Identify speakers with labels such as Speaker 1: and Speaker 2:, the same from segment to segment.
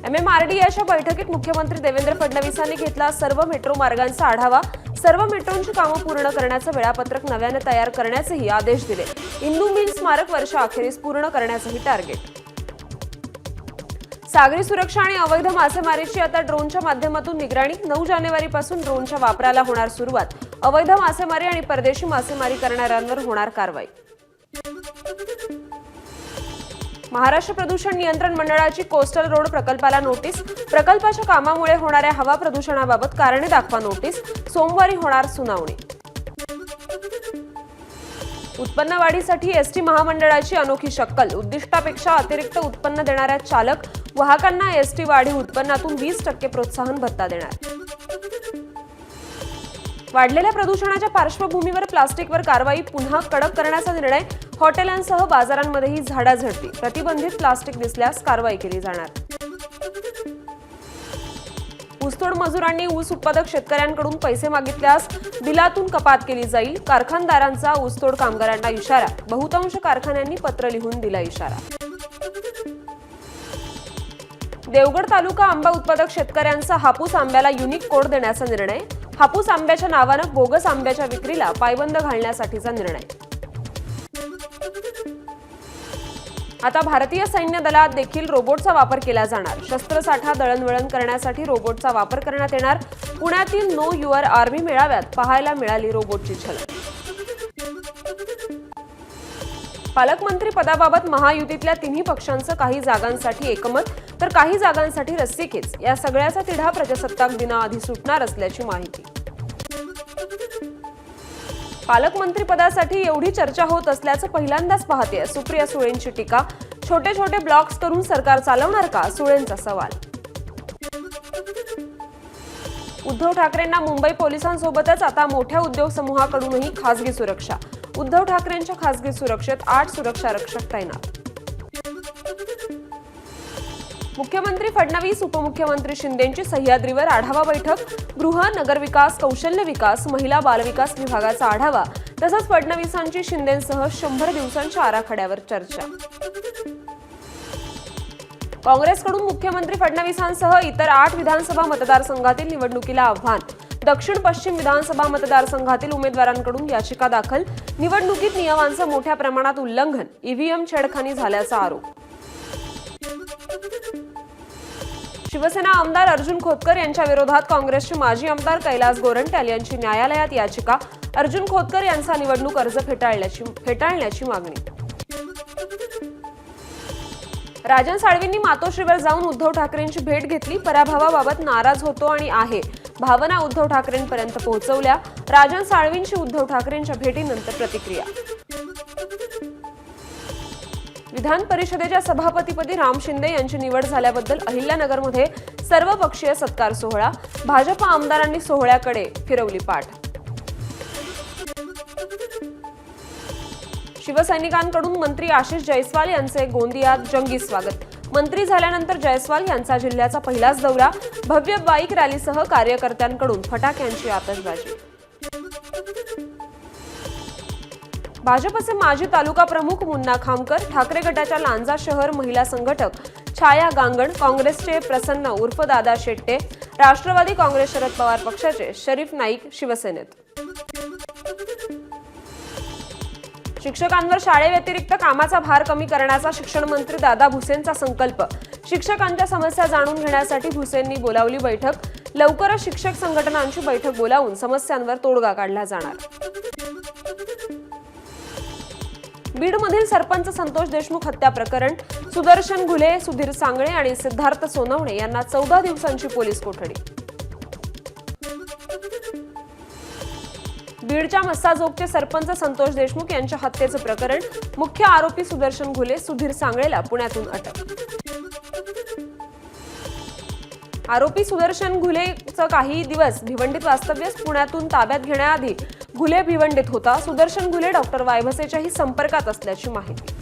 Speaker 1: MMRDAच्या बैठकीत मुख्यमंत्री देवेंद्र फडणवीसांनी घेतला सर्व मेट्रो मार्गांचा आढावा। सर्व मेट्रोंची कामं पूर्ण करण्याचं वेळापत्रक नव्याने तयार करण्याचेही आदेश दिले। इंदू मिल स्मारक वर्षाअखेरीस पूर्ण करण्याचंही टार्गेट। सागरी सुरक्षा आणि अवैध मासेमारीची आता ड्रोनच्या माध्यमातून निगराणी। 9 जानेवारीपासून ड्रोनच्या वापराला होणार सुरुवात। अवैध मासेमारी आणि परदेशी मासेमारी करणाऱ्यांवर होणार कारवाई। महाराष्ट्र प्रदूषण नियंत्रण मंडळाची कोस्टल रोड प्रकल्पाला नोटीस। प्रकल्पाच्या कामामुळे होणाऱ्या हवा प्रदूषणाबाबत कारणे दाखवा नोटीस। सोमवारी होणार सुनावणी। उत्पन्न वाढीसाठी एसटी महामंडळाची अनोखी शक्कल। उद्दिष्टापेक्षा अतिरिक्त उत्पन्न देणाऱ्या चालक वाहकांना एसटी वाढीव उत्पन्नातून 20% प्रोत्साहन भत्ता देणार। वाढलेल्या प्रदूषणाच्या पार्श्वभूमीवर प्लास्टिकवर कारवाई पुन्हा कडक करण्याचा निर्णय। हॉटेलांसह बाजारांमध्येही झाडाझडती। प्रतिबंधित प्लास्टिक दिसल्यास कारवाई केली जाणार। ऊसतोड मजुरांनी ऊस उत्पादक शेतकऱ्यांकडून पैसे मागितल्यास बिलातून कपात केली जाईल। कारखानदारांचा ऊसतोड कामगारांना इशारा। बहुतांश कारखान्यांनी पत्र लिहून दिला इशारा। देवगड तालुका आंबा उत्पादक शेतकऱ्यांचा हापूस आंब्याला युनिक कोड देण्याचा निर्णय। हापूस आंब्याच्या नावानं बोगस आंब्याच्या विक्रीला पायबंद घालण्यासाठीचा निर्णय। आता भारतीय सैन्य दलात देखील रोबोटचा वापर केला जाणार। शस्त्रसाठा दळणवळण करण्यासाठी रोबोटचा वापर करण्यात येणार। पुण्यातील नो युअर आर्मी मेळाव्यात पाहायला मिळाली रोबोटची झलक। पालकमंत्री पदाबाबत महायुतीतल्या तिन्ही पक्षांचं काही जागांसाठी एकमत तर काही जागांसाठी रस्सीखेच। या सगळ्याचा तिढा प्रजासत्ताक दिनाआधी सुटणार असल्याची माहिती। पालकमंत्री पदासाठी एवढी चर्चा होत असल्याचं पहिल्यांदाच पाहते सुप्रिया सुळेंची टीका। छोटे छोटे ब्लॉक्स करून सरकार चालवणार का, सुळेंचा सवाल। उद्धव ठाकरेंना मुंबई पोलिसांसोबतच आता मोठ्या उद्योग समूहाकडूनही खासगी सुरक्षा। उद्धव ठाकरेंच्या खासगी सुरक्षेत 8 सुरक्षा रक्षक तैनात। मुख्यमंत्री फडणवीस उपमुख्यमंत्री शिंदेंची सह्याद्रीवर आढावा बैठक। गृह, नगरविकास, कौशल्य विकास, महिला बालविकास विभागाचा आढावा तसंच फडणवीसांची शिंदेंसह 100 दिवसांच्या आराखड्यावर चर्चा। काँग्रेसकडून मुख्यमंत्री फडणवीसांसह इतर 8 विधानसभा मतदारसंघातील निवडणुकीला आव्हान। दक्षिण पश्चिम विधानसभा मतदारसंघातील उमेदवारांकडून याचिका दाखल। निवडणुकीत नियमांचं मोठ्या प्रमाणात उल्लंघन, ईव्हीएम छेडखानी झाल्याचा आरोप। शिवसेना आमदार अर्जुन खोतकर यांच्या विरोधात काँग्रेसचे माजी आमदार कैलास गोरंट्याल यांची न्यायालयात याचिका। अर्जुन खोतकर यांचा निवडणूक अर्ज फेटाळण्याची मागणी। राजन साळवींनी मातोश्रीवर जाऊन उद्धव ठाकरेंची भेट घेतली। पराभवाबाबत नाराज होतो आणि आहे, भावना उद्धव ठाकरेंपर्यंत पोहोचवल्या। राजन साळवींची उद्धव ठाकरेंच्या भेटीनंतर प्रतिक्रिया। विधान परिषदेच्या सभापतीपदी राम शिंदे यांची निवड झाल्याबद्दल अहिल्यानगरमध्ये सर्वपक्षीय सत्कार सोहळा। भाजप आमदारांनी सोहळ्याकडे फिरवली पाठ। शिवसैनिकांकडून मंत्री आशिष जयस्वाल यांचे गोंदियात जंगी स्वागत। मंत्री झाल्यानंतर जयस्वाल यांचा जिल्ह्याचा पहिलाच दौरा। भव्य बाईक रॅलीसह कार्यकर्त्यांकडून फटाक्यांची आतषबाजी। भाजपचे माजी तालुका प्रमुख मुन्ना खामकर, ठाकरे गटाच्या लांजा शहर महिला संघटक छाया गांगण, काँग्रेसचे प्रसन्न उर्फ दादा शेट्टे, राष्ट्रवादी काँग्रेस शरद पवार पक्षाचे शरीफ नाईक शिवसेनेत। शिक्षकांवर शाळेव्यतिरिक्त कामाचा भार कमी करण्याचा शिक्षण मंत्री दादा भुसेंचा संकल्प। शिक्षकांच्या समस्या जाणून घेण्यासाठी भुसेंनी बोलावली बैठक। लवकरच शिक्षक संघटनांची बैठक बोलावून समस्यांवर तोडगा काढला जाणार। बीडमधील सरपंच संतोष देशमुख हत्या प्रकरण। सुदर्शन घुले, सुधीर सांगळे आणि सिद्धार्थ सोनवणे यांना 14 दिवसांची पोलीस कोठडी। बीडच्या मस्साजोगचे सरपंच संतोष देशमुख यांच्या हत्येचं प्रकरण। मुख्य आरोपी सुदर्शन घुले, सुधीर सांगळेला पुण्यातून अटक। आरोपी सुदर्शन घुलेचं काही दिवस भिवंडीत वास्तव्य। पुण्यातून ताब्यात घेण्याआधी घुले भिवंडीत होता। सुदर्शन घुले डॉक्टर वायभसेच्याही संपर्कात असल्याची माहिती।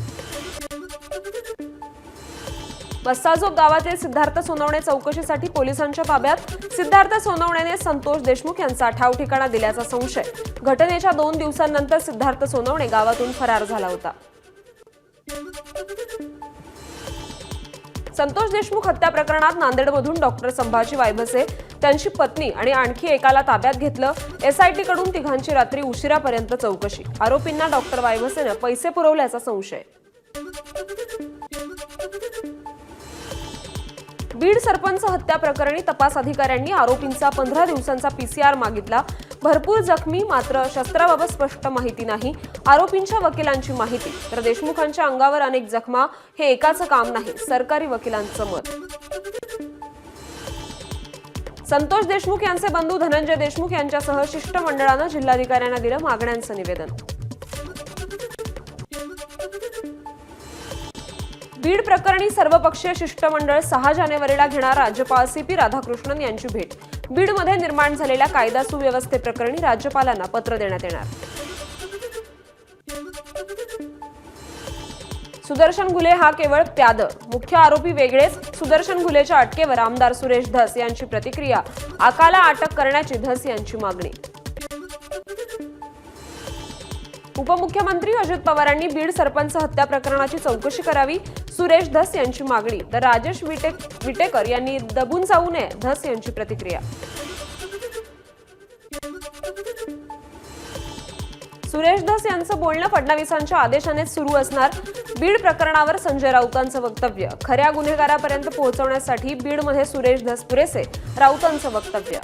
Speaker 1: मस्साजोग गावातील सिद्धार्थ सोनवणे चौकशीसाठी पोलिसांच्या ताब्यात। सिद्धार्थ सोनवणेने संतोष देशमुख यांचा ठाव ठिकाणा दिल्याचा संशय। घटनेच्या 2 दिवसांनंतर सिद्धार्थ सोनवणे गावातून फरार झाला होता। संतोष देशमुख हत्या प्रकरणात नांदेडमधून डॉक्टर संभाजी वायभसे, त्यांची पत्नी आणि आणखी एकाला ताब्यात घेतलं. एसआयटी कडून तिघांची रात्री उशिरापर्यंत चौकशी. आरोपींना डॉक्टर वायभसेने पैसे पुरवल्याचा संशय. बीड सरपंच हत्या प्रकरणी तपास अधिकाऱ्यांनी आरोपींचा 15 दिवसांचा पीसीआर मागितला. भरपूर जखमी, मात्र शस्त्राबाबत स्पष्ट माहिती नाही. आरोपींच्या वकिलांची माहिती, तर देशमुखांच्या अंगावर अनेक जखमा, हे एकाचं काम नाही, सरकारी वकिलांचं मत. संतोष देशमुख यांचे बंधू धनंजय देशमुख यांच्यासह शिष्टमंडळानं जिल्हाधिकाऱ्यांना दिलं मागण्यांचं निवेदन. बीड प्रकरणी सर्वपक्षीय शिष्टमंडळ 6 जानेवारीला घेणार राज्यपाल सीपी राधाकृष्णन यांची भेट. बीडमध्ये निर्माण झालेल्या कायदा सुव्यवस्थेप्रकरणी राज्यपालांना पत्र देण्यात येणार. सुदर्शन घुले हा केवळ प्याद, मुख्य आरोपी वेगळेच. सुदर्शन घुलेच्या अटकेवर आमदार सुरेश धस यांची प्रतिक्रिया. आकाला अटक करण्याची धस यांची मागणी. उपमुख्यमंत्री अजित पवारांनी बीड सरपंच हत्या प्रकरणाची चौकशी करावी, सुरेश धस यांची मागणी. तर राजेश विटेकर यांनी दबून जाऊ नये, धस यांची प्रतिक्रिया. सुरेश धस यांचं बोलणं फडणवीसांच्या आदेशानेच सुरू असणार. बीड प्रकरणावर संजय राऊतांचं वक्तव्य. खऱ्या गुन्हेगारापर्यंत पोहोचवण्यासाठी बीडमध्ये सुरेश धस पुरेसे, राऊतांचं वक्तव्य.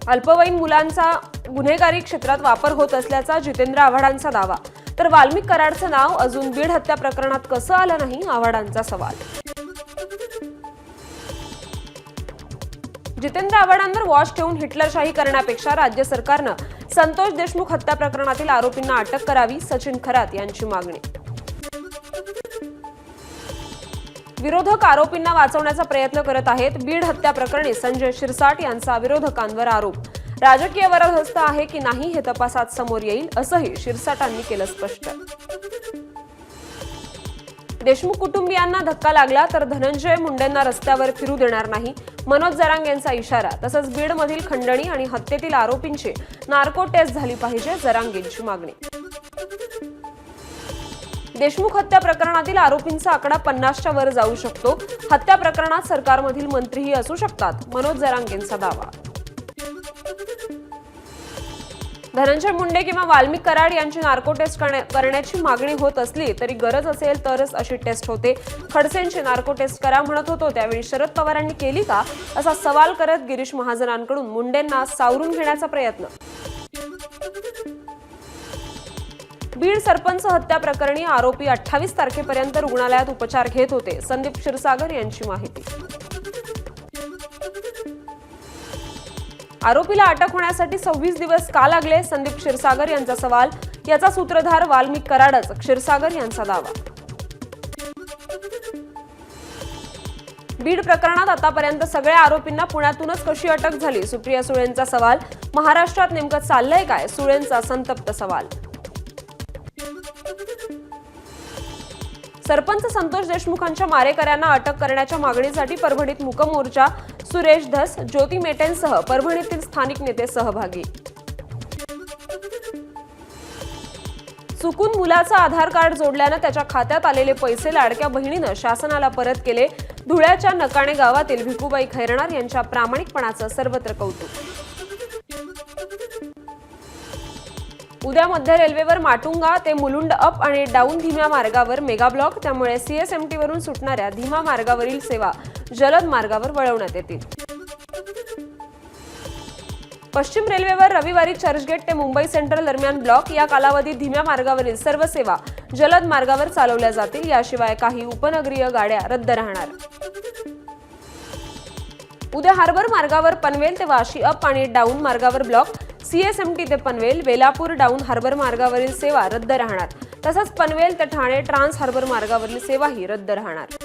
Speaker 1: अल्पवयीन मुलांचा गुन्हेगारी क्षेत्रात वापर होत असल्याचा जितेंद्र आव्हाडांचा दावा. तर वाल्मिक कराडचं नाव अजून बीड हत्या प्रकरणात कसं आलं नाही, आव्हाडांचा सवाल. जितेंद्र आव्हाडांवर वॉच ठेवून हिटलरशाही करण्यापेक्षा राज्य सरकारनं संतोष देशमुख हत्या प्रकरणातील आरोपींना अटक करावी, सचिन खरात यांची मागणी. विरोधक आरोपींना वाचवण्याचा प्रयत्न करत आहेत. बीड हत्या प्रकरणी संजय शिरसाट यांचा विरोधकांवर आरोप. राजकीय वरदहस्त आहे की नाही हे तपासात समोर येईल, असंही शिरसाटांनी केलं स्पष्ट. देशमुख कुटुंबियांना धक्का लागला तर धनंजय मुंडेंना रस्त्यावर फिरू देणार नाही, मनोज जरांगे यांचा इशारा. तसंच बीडमधील खंडणी आणि हत्येतील आरोपींची नार्को टेस्ट झाली पाहिजे, जरांगेंची मागणी. देशमुख हत्या प्रकरणातील आरोपींचा आकडा 50च्या वर जाऊ शकतो. हत्या प्रकरणात सरकारमधील मंत्रीही असू शकतात, मनोज जरांगेंचा दावा. धनंजय मुंडे किंवा वाल्मिक कराड यांची नार्को टेस्ट करण्याची मागणी होत असली तरी गरज असेल तरच अशी टेस्ट होते. खडसेंची नार्को टेस्ट करा म्हणत होतो त्यावेळी शरद पवारांनी केली का, असा सवाल करत गिरीश महाजनांकडून मुंडेंना सावरून घेण्याचा प्रयत्न. बीड सरपंच हत्या प्रकरणी आरोपी 28 तारखेपर्यंत रुग्णालयात उपचार घेत होते, संदीप क्षीरसागर यांची माहिती. आरोपीला अटक होण्यासाठी 26 दिवस का लागले, संदीप क्षीरसागर यांचा सवाल. याचा सूत्रधार वाल्मिक कराडच, क्षीरसागर यांचा दावा. बीड प्रकरणात आतापर्यंत सगळ्या आरोपींना पुण्यातूनच कशी अटक झाली, सुप्रिया सुळेंचा सवाल. महाराष्ट्रात नेमकं चाललंय काय, सुळेंचा संतप्त सवाल. सरपंच संतोष देशमुखांच्या मारेकऱ्यांना अटक करण्याच्या मागणीसाठी परभणीत मूक मोर्चा. सुरेश धस, ज्योती मेटेंसह परभणीतील स्थानिक नेते सहभागी. चुकून मुलाचं आधार कार्ड जोडल्यानं त्याच्या खात्यात आलेले पैसे लाडक्या बहिणीनं शासनाला परत केले. धुळ्याच्या नकाणे गावातील भिकुबाई खैरनार यांच्या प्रामाणिकपणाचं सर्वत्र कौतुक. उद्या मध्य रेल्वेवर माटुंगा ते मुलुंड अप आणि डाऊन धीम्या मार्गावर मेगा ब्लॉक. त्यामुळे सीएसएमटी वरून सुटणाऱ्या धीमा मार्गावरील सेवा जलद मार्गावर वळवण्यात येतील. पश्चिम रेल्वेवर रविवारी चर्चगेट ते मुंबई सेंट्रल दरम्यान ब्लॉक. या कालावधीत धीम्या मार्गावरील सर्व सेवा जलद मार्गावर चालवल्या जातील. याशिवाय काही उपनगरीय गाड्या रद्द राहणार. उद्या हार्बर मार्गावर पनवेल ते वाशी अप आणि डाऊन मार्गावर ब्लॉक. सीएसएमटी ते पनवेल, वेलापूर डाऊन हार्बर मार्गावरील सेवा रद्द राहणार. तसंच पनवेल ते ठाणे ट्रान्स हार्बर मार्गावरील सेवाही रद्द राहणार.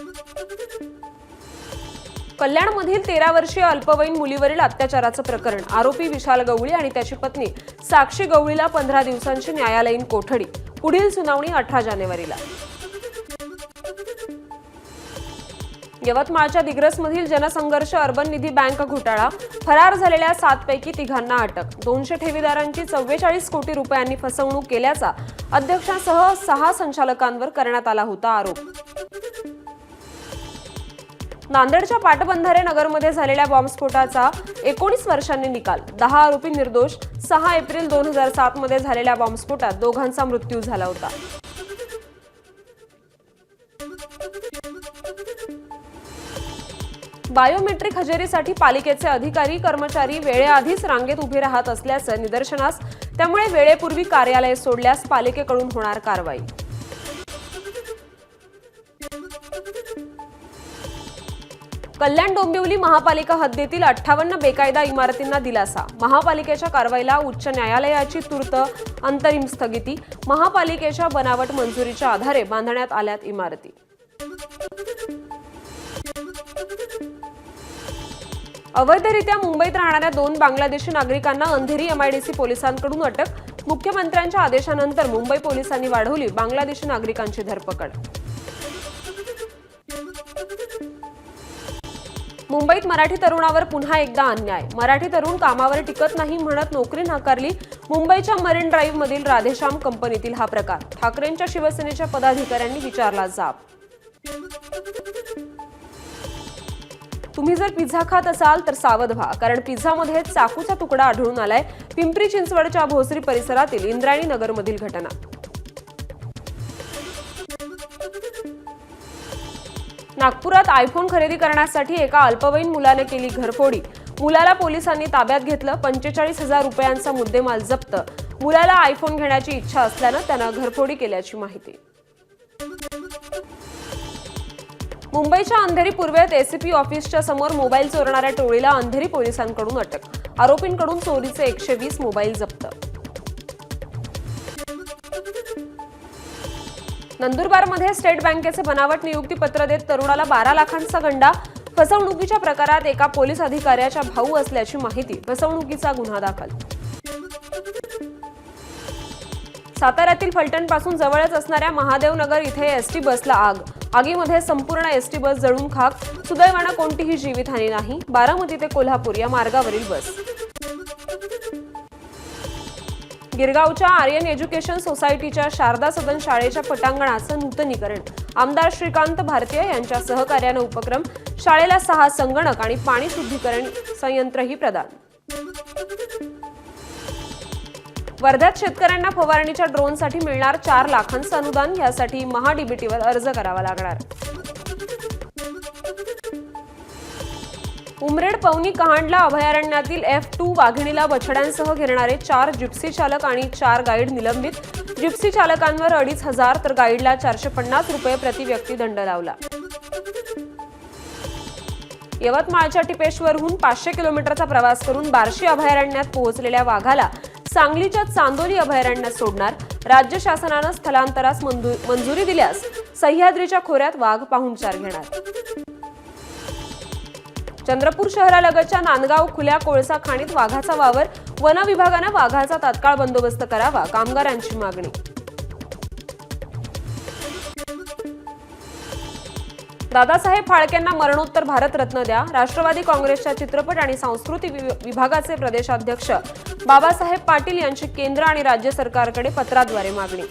Speaker 1: कल्याणमधील 13 वर्षीय अल्पवयीन मुलीवरील अत्याचाराचं प्रकरण. आरोपी विशाल गवळी आणि त्याची पत्नी साक्षी गवळीला 15 दिवसांची न्यायालयीन कोठडी. पुढील सुनावणी 18 जानेवारीला. यवतमाळच्या दिग्रसमधील जनसंघर्ष अर्बन निधी बँक घोटाळा. फरार झालेल्या 7 पैकी 3घांना अटक. 200 ठेवीदारांची 44 कोटी रुपयांनी फसवणूक केल्याचा अध्यक्षासह 6 संचालकांवर करण्यात आला होता आरोप. नांदेडच्या पाटबंधारे नगरमध्ये झालेल्या बॉम्बस्फोटाचा 19 वर्षांनी निकाल. 10 आरोपी निर्दोष. 6 एप्रिल 2007 मध्ये झालेल्या बॉम्बस्फोटात दोघांचा मृत्यू झाला होता. बायोमेट्रिक हजेरीसाठी पालिकेचे अधिकारी कर्मचारी वेळेआधीच रांगेत उभे राहत असल्याचं निदर्शनास. त्यामुळे वेळेपूर्वी कार्यालय सोडल्यास पालिकेकडून होणार कारवाई. कल्याण डोंबिवली महापालिका हद्दीतील 58 बेकायदा इमारतींना दिलासा. महापालिकेच्या कारवाईला उच्च न्यायालयाची तूर्त अंतरिम स्थगिती. महापालिकेच्या बनावट मंजुरीच्या आधारे बांधण्यात आल्यात इमारती. अवैधरित्या मुंबईत राहणाऱ्या 2 बांगलादेशी नागरिकांना अंधेरी एमआयडीसी पोलिसांकडून अटक. मुख्यमंत्र्यांच्या आदेशानंतर मुंबई पोलिसांनी वाढवली बांगलादेशी नागरिकांची धरपकड. मुंबईत मराठी तरुणावर पुन्हा एकदा अन्याय. मराठी तरुण कामावर टिकत नाही म्हणत नोकरी नाकारली. मुंबईच्या मरीन ड्राईव्ह मधील राधेश्याम कंपनीतील हा प्रकार. ठाकरेंच्या शिवसेनेच्या पदाधिकाऱ्यांनी विचारला जाब. तुम्ही जर पिझ्झा खात असाल तर सावध व्हा, कारण पिझ्झामध्ये चाकूचा तुकडा आढळून आलाय. पिंपरी चिंचवडच्या भोसरी परिसरातील इंद्रायणी नगरमधील घटना. नागपुरात आयफोन खरेदी करण्यासाठी एका अल्पवयीन मुलाने केली घरफोडी. मुलाला पोलिसांनी ताब्यात घेतलं. 45,000 रुपयांचा मुद्देमाल जप्त. मुलाला आयफोन घेण्याची इच्छा असल्यानं त्यानं घरफोडी केल्याची माहिती. मुंबईच्या अंधेरी पूर्वेत एसीपी ऑफिसच्या समोर मोबाईल चोरणाऱ्या टोळीला अंधेरी पोलिसांकडून अटक. आरोपींकडून चोरीचे 120 मोबाईल जप्त. नंदुरबारमध्ये स्टेट बँकेचे बनावट नियुक्तीपत्र देत तरुणाला 12 लाखांचा गंडा. फसवणुकीच्या प्रकारात एका पोलीस अधिकाऱ्याचा भाऊ असल्याची माहिती. फसवणुकीचा गुन्हा दाखल. साताऱ्यातील फलटणपासून जवळच असणाऱ्या महादेवनगर इथे एसटी बसला आग. आगीमध्ये संपूर्ण एसटी बस जळून खाक. सुदैवानं कोणतीही जीवितहानी नाही. बारामती ते कोल्हापूर या मार्गावरील बस. गिरगावच्या आर्यन एज्युकेशन सोसायटीच्या शारदा सदन शाळेच्या पटांगणाचं नूतनीकरण. आमदार श्रीकांत भारतीय यांच्या सहकार्यानं उपक्रम. शाळेला 6 संगणक आणि पाणी शुद्धीकरण संयंत्रही प्रदान. वर्ध्यात शेतकऱ्यांना फवारणीच्या ड्रोनसाठी मिळणार 4 लाखांचं अनुदान. यासाठी महाडीबीटीवर अर्ज करावा लागणार. उमरेड पवनी कहांडला अभयारण्यातील F2 वाघिणीला बछड्यांसह घेरणारे 4 जिप्सी चालक आणि 4 गाईड निलंबित. जिप्सी चालकांवर 2,500 तर गाईडला 450 रुपये प्रति व्यक्ती दंड लावला. यवतमाळच्या टिपेश्वरहून 500 किलोमीटरचा प्रवास करून बार्शी अभयारण्यात पोहोचलेल्या वाघाला सांगलीच्या चांदोली अभयारण्यात सोडणार. राज्य शासनानं स्थलांतरास मंजुरी दिल्यास सह्याद्रीच्या खोऱ्यात वाघ पाहुणचार घेणार. चंद्रपूर शहरालगतच्या नांदगाव खुल्या कोळसा खाणीत वाघाचा वावर. वन विभागानं वाघाचा तात्काळ बंदोबस्त करावा. कामगारांची मागणी. दादासाहेब फाळकेंना मरणोत्तर भारतरत्न द्या. राष्ट्रवादी काँग्रेसच्या चित्रपट आणि सांस्कृतिक विभागाचे प्रदेशाध्यक्ष बाबासाहेब पाटील यांची केंद्र आणि राज्य सरकारकडे पत्राद्वारे मागणी.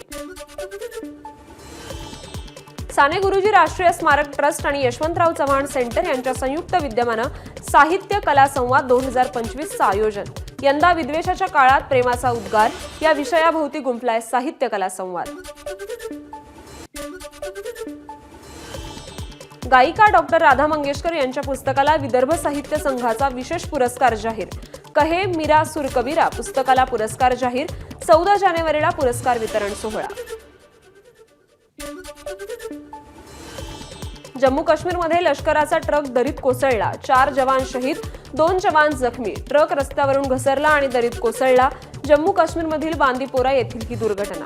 Speaker 1: साने गुरुजी राष्ट्रीय स्मारक ट्रस्ट आणि यशवंतराव चव्हाण सेंटर यांच्या संयुक्त विद्यमानं साहित्य कला संवाद 2025चं आयोजन. यंदा विद्वेषाच्या काळात प्रेमाचा उद्गार या विषयाभोवती गुंफलाय साहित्य कला संवाद. गायिका डॉक्टर राधा मंगेशकर यांच्या पुस्तकाला विदर्भ साहित्य संघाचा विशेष पुरस्कार जाहीर. कहे मीरा सुर कबीरा पुस्तकाला पुरस्कार जाहीर. 14 जानेवारीला पुरस्कार वितरण सोहळा. जम्मू काश्मीरमध्ये लष्कराचा ट्रक दरीत कोसळला. 4 जवान शहीद, 2 जवान जखमी. ट्रक रस्त्यावरून घसरला आणि दरीत कोसळला. जम्मू काश्मीरमधील बांदीपोरा येथील ही दुर्घटना.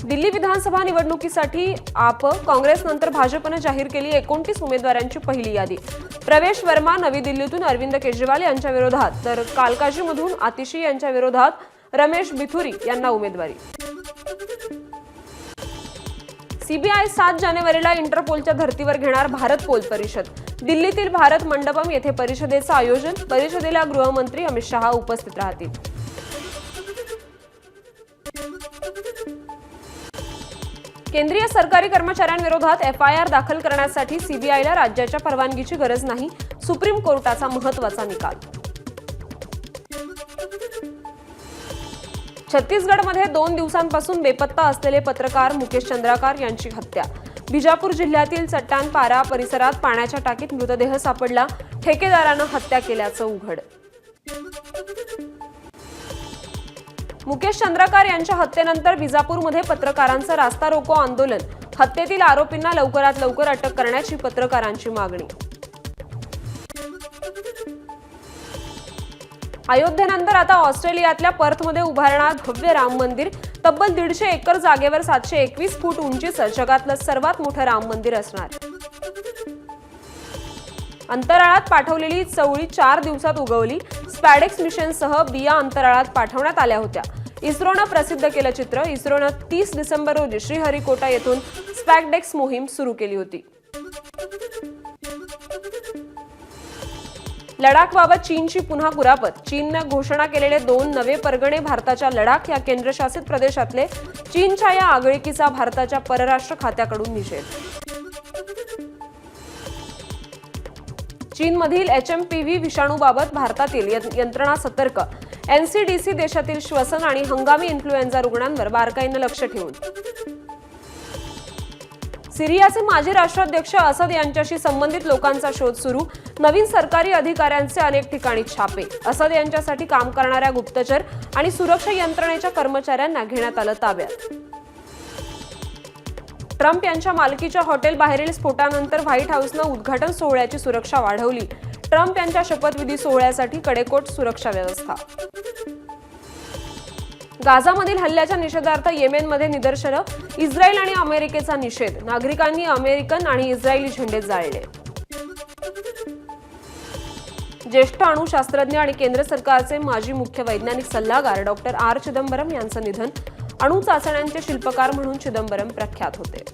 Speaker 1: दिल्ली विधानसभा निवडणुकीसाठी काँग्रेसनंतर भाजपनं जाहीर केली 29 उमेदवारांची पहिली यादी. प्रवेश वर्मा नवी दिल्लीतून अरविंद केजरीवाल यांच्या विरोधात, तर कालकाजीमधून आतिशी यांच्या विरोधात रमेश बिथुरी यांना उमेदवारी. सीबीआय 7 जानेवारीला इंटरपोलच्या धर्तीवर घेणार भारत पोल परिषद. दिल्लीतील भारत मंडपम येथे परिषदेचं आयोजन. परिषदेला गृहमंत्री अमित शहा उपस्थित राहतील. केंद्रीय सरकारी कर्मचाऱ्यांविरोधात एफआयआर दाखल करण्यासाठी सीबीआयला राज्याच्या परवानगीची गरज नाही, सुप्रीम कोर्टाचा महत्त्वाचा निकाल. छत्तीसगडमध्ये 2 दिवसांपासून बेपत्ता असलेले पत्रकार मुकेश चंद्राकार यांची हत्या. बिजापूर जिल्ह्यातील चट्टानपारा परिसरात पाण्याच्या टाकीत मृतदेह सापडला. ठेकेदारानं हत्या केल्याचं उघड. मुकेश चंद्राकार यांच्या हत्येनंतर बिजापूरमध्ये पत्रकारांचं रास्ता रोको आंदोलन. हत्येतील आरोपींना लवकरात लवकर अटक करण्याची पत्रकारांची मागणी. अयोध्येनंतर आता ऑस्ट्रेलियातल्या पर्थमध्ये उभारणार भव्य राम मंदिर. तब्बल 150 एकर जागेवर 721 फूट उंचीचं जगातलं सर्वात मोठं राम मंदिर असणार. अंतराळात पाठवलेली चवळी 4 दिवसात उगवली. स्पॅडेक्स मिशनसह बिया अंतराळात पाठवण्यात आल्या होत्या. इस्रोनं प्रसिद्ध केलं चित्र. इस्रोनं 30 डिसेंबर रोजी श्रीहरिकोटा येथून स्पॅडेक्स मोहीम सुरू केली होती. लडाखबाबत चीनची पुन्हा कुरापत. चीननं घोषणा केलेले 2 नवे परगणे भारताच्या लडाख या केंद्रशासित प्रदेशातले. चीनच्या या आगळीकीचा भारताच्या परराष्ट्र खात्याकडून निषेध. चीनमधील HMPV विषाणूबाबत भारतातील यंत्रणा सतर्क. NCDC देशातील श्वसन आणि हंगामी इन्फ्लुएन्झा रुग्णांवर बारकाईनं लक्ष ठेवून. सिरियाचे माजी राष्ट्राध्यक्ष असद यांच्याशी संबंधित लोकांचा शोध सुरू. नवीन सरकारी अधिकाऱ्यांचे अनेक ठिकाणी छापे. असद यांच्यासाठी काम करणाऱ्या गुप्तचर आणि सुरक्षा यंत्रणेच्या कर्मचाऱ्यांना घेण्यात आलं ताब्यात. ट्रम्प यांच्या मालकीच्या हॉटेल बाहेरील स्फोटानंतर व्हाईट हाऊसनं उद्घाटन सोहळ्याची सुरक्षा वाढवली. ट्रम्प यांच्या शपथविधी सोहळ्यासाठी कडेकोट सुरक्षा व्यवस्था. गाझामधील हल्ल्याच्या निषेधार्थ येमेनमध्ये निदर्शनं. इस्रायल आणि अमेरिकेचा निषेध. नागरिकांनी अमेरिकन आणि इस्रायली झेंडे जाळले. ज्येष्ठ अणुशास्त्रज्ञ आणि केंद्र सरकारचे माजी मुख्य वैज्ञानिक सल्लागार डॉक्टर R. चिदंबरम यांचं निधन. अणु चाचण्यांचे शिल्पकार म्हणून चिदंबरम प्रख्यात होते.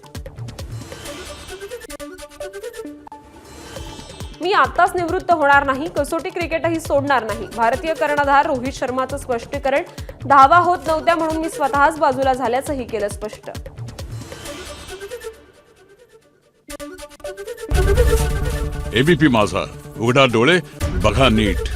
Speaker 1: मी आताच निवृत्त होणार नाही, कसोटी क्रिकेटही सोडणार नाही. भारतीय कर्णधार रोहित शर्माचं स्पष्टीकरण. धावा होत नव्हत्या म्हणून मी स्वतःच बाजूला झाल्याचंही केलं स्पष्ट.
Speaker 2: ABP माझा, उघडा डोळे बघा नीट.